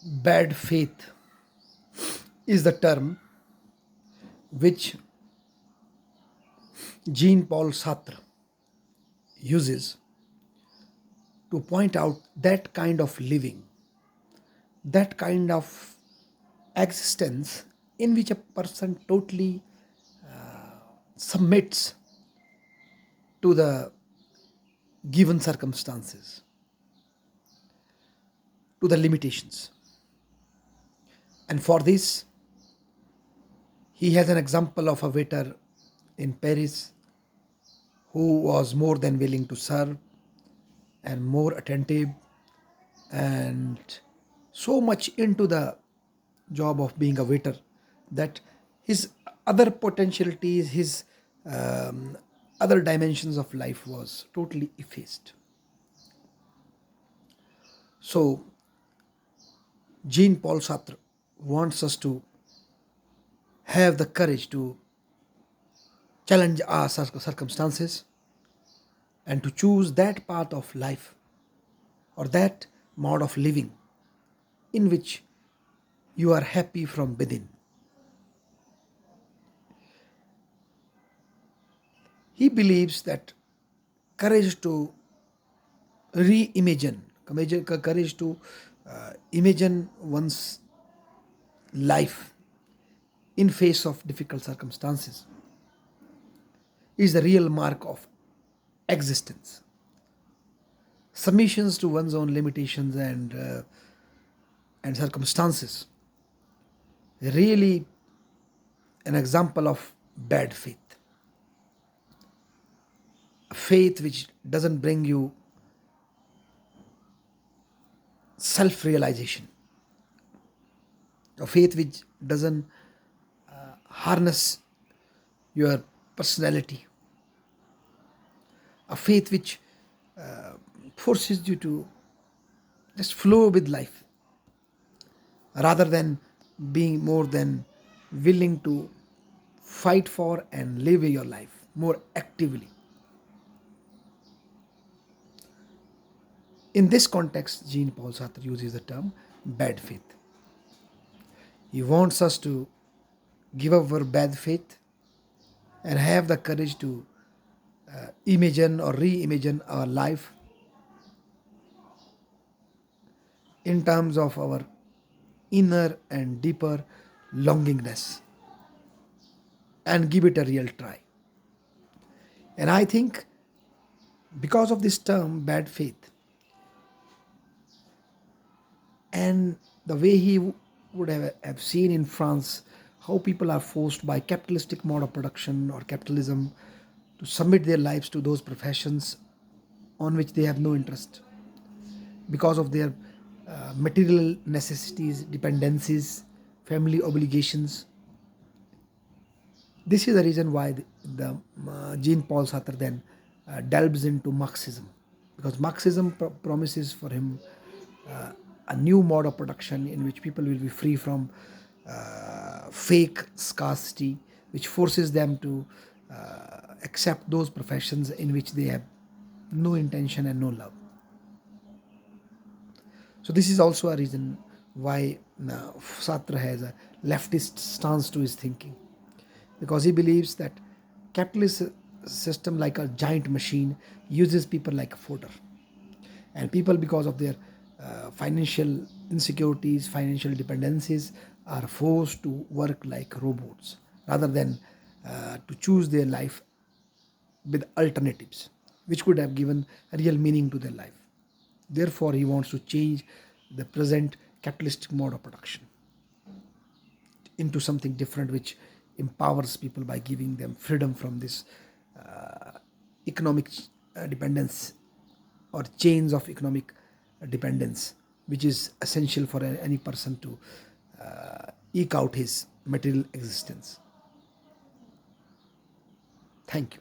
Bad faith is the term which Jean Paul Sartre uses to point out that kind of living, that kind of existence in which a person totally submits to the given circumstances, to the limitations. And for this, he has an example of a waiter in Paris who was more than willing to serve and more attentive and so much into the job of being a waiter that his other potentialities, his um, other dimensions of life was totally effaced. So, Jean Paul Sartre wants us to have the courage to challenge our circumstances and to choose that path of life or that mode of living in which you are happy from within. He believes that courage to reimagine, courage to imagine one's life in face of difficult circumstances is the real mark of existence. Submissions to one's own limitations and circumstances really an example of bad faith, a faith which doesn't bring you self-realization, a faith which doesn't harness your personality, a faith which forces you to just flow with life rather than being more than willing to fight for and live your life more actively. In this context, Jean Paul Sartre uses the term bad faith. He wants us to give up our bad faith and have the courage to imagine or reimagine our life in terms of our inner and deeper longingness and give it a real try. And I think because of this term, bad faith, and the way he would have seen in France how people are forced by capitalistic mode of production or capitalism to submit their lives to those professions on which they have no interest because of their material necessities, dependencies, family obligations. This is the reason why the Jean Paul Sartre then delves into Marxism, because Marxism promises for him a new mode of production in which people will be free from fake scarcity, which forces them to accept those professions in which they have no intention and no love. So this is also a reason why Sartre has a leftist stance to his thinking, because he believes that capitalist system, like a giant machine, uses people like a fodder, and people, because of their financial insecurities, financial dependencies, are forced to work like robots rather than to choose their life with alternatives which could have given a real meaning to their life. Therefore, he wants to change the present capitalistic mode of production into something different which empowers people by giving them freedom from this economic dependence or chains of economic dependence, which is essential for any person to eke out his material existence. Thank you.